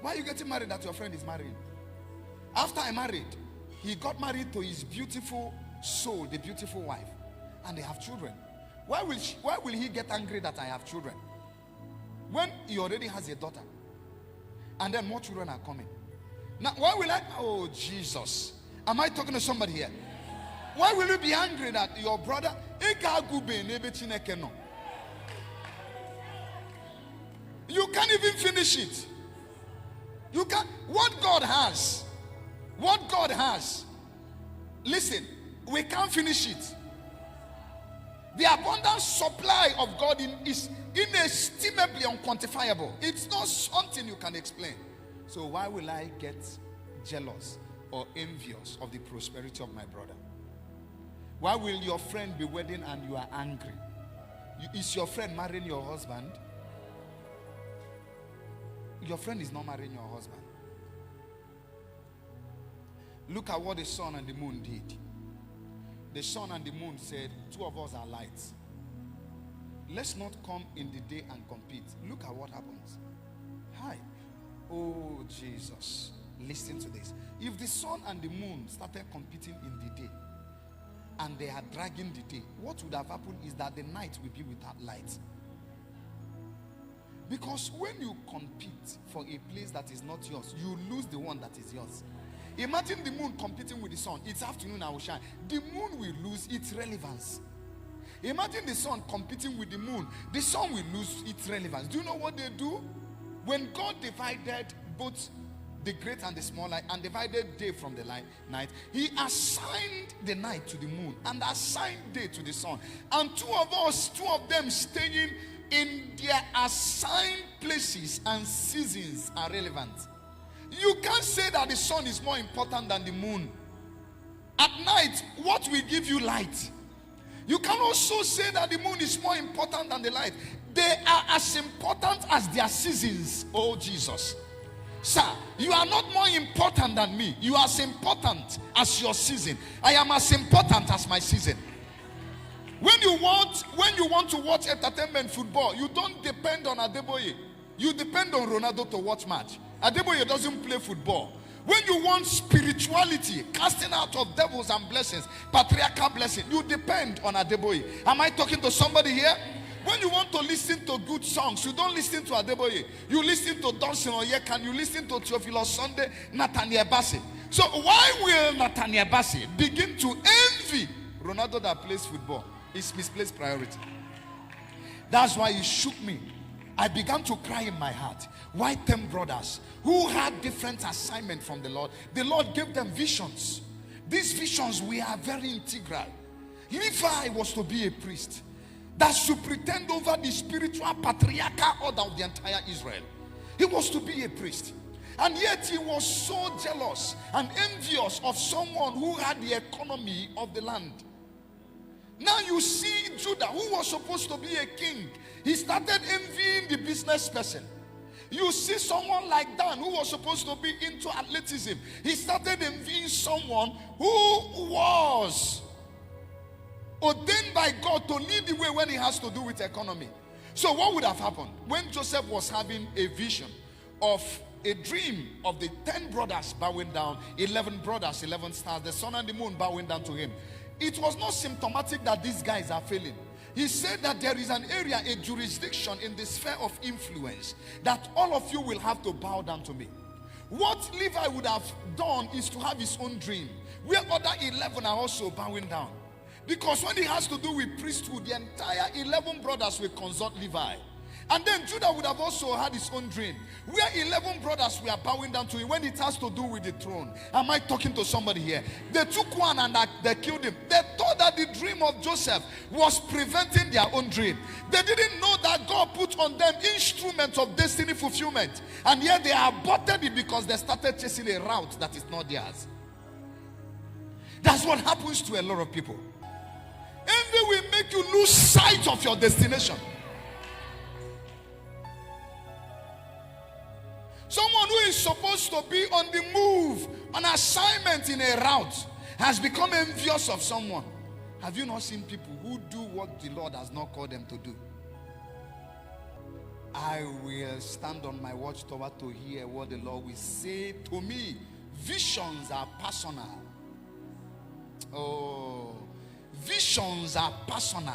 Why are you getting married that your friend is marrying? After I married, he got married to his beautiful soul, the beautiful wife, and they have children. Why will he get angry that I have children when he already has a daughter, and then more children are coming? Now, why will I? Oh, Jesus. Am I talking to somebody here? Why will you be angry that your brother? You can't even finish it. You can't. What God has. Listen, we can't finish it. The abundant supply of God is inestimably unquantifiable. It's not something you can explain. So why will I get jealous or envious of the prosperity of my brother? Why will your friend be wedding and you are angry? Is your friend marrying your husband? Your friend is not marrying your husband. Look at what the sun and the moon did. The sun and the moon said, two of us are lights. Let's not come in the day and compete. Look at what happens. Hi. Oh, Jesus. Listen to this. If the sun and the moon started competing in the day, and they are dragging the day, what would have happened is that the night will be without light. Because when you compete for a place that is not yours, you lose the one that is yours. Imagine the moon competing with the sun. It's afternoon, I will shine. The moon will lose its relevance. Imagine the sun competing with the moon. The sun will lose its relevance. Do you know what they do? When God divided both the great and the small light and divided day from the night, he assigned the night to the moon and assigned day to the sun. And two of them staying in their assigned places and seasons are relevant. You can't say that the sun is more important than the moon. At night, what will give you light? You can also say that the moon is more important than the light. They are as important as their seasons. Oh, Jesus. Sir, you are not more important than me. You are as important as your season. I am as important as my season. When you want to watch entertainment football, you don't depend on Adeboye. You depend on Ronaldo to watch match. Adeboye doesn't play football. When you want spirituality, casting out of devils and blessings, patriarchal blessing, you depend on Adeboye. Am I talking to somebody here? When you want to listen to good songs, you don't listen to Adeboye. You listen to Donson Oyekan, you listen to Theophilus Sunday, Nathaniel Bassey. So why will Nathaniel Bassey begin to envy Ronaldo that plays football? It's misplaced priority. That's why it shook me. I began to cry in my heart. Why 10 brothers who had different assignments from the Lord gave them visions. These visions were very integral. Levi was to be a priest that should pretend over the spiritual patriarchal order of the entire Israel. He was to be a priest. And yet he was so jealous and envious of someone who had the economy of the land. Now you see Judah, who was supposed to be a king, he started envying the business person. You see someone like Dan, who was supposed to be into athleticism, he started envying someone who was ordained by God to lead the way when it has to do with economy. So what would have happened when Joseph was having a vision of a dream of the 10 brothers bowing down, 11 brothers, 11 stars, the sun and the moon bowing down to him? It was not symptomatic that these guys are failing. He said that there is an area, a jurisdiction in the sphere of influence that all of you will have to bow down to me. What Levi would have done is to have his own dream, where other 11 are also bowing down. Because when it has to do with priesthood, the entire 11 brothers will consult Levi. And then Judah would have also had his own dream, where 11 brothers were bowing down to him when it has to do with the throne. Am I talking to somebody here? They took one and they killed him. They thought that the dream of Joseph was preventing their own dream. They didn't know that God put on them instruments of destiny fulfillment. And yet they aborted it because they started chasing a route that is not theirs. That's what happens to a lot of people. Envy will make you lose sight of your destination. Someone who is supposed to be on the move, on assignment in a route, has become envious of someone. Have you not seen people who do what the Lord has not called them to do? I will stand on my watchtower to hear what the Lord will say to me. Visions are personal. Oh, visions are personal.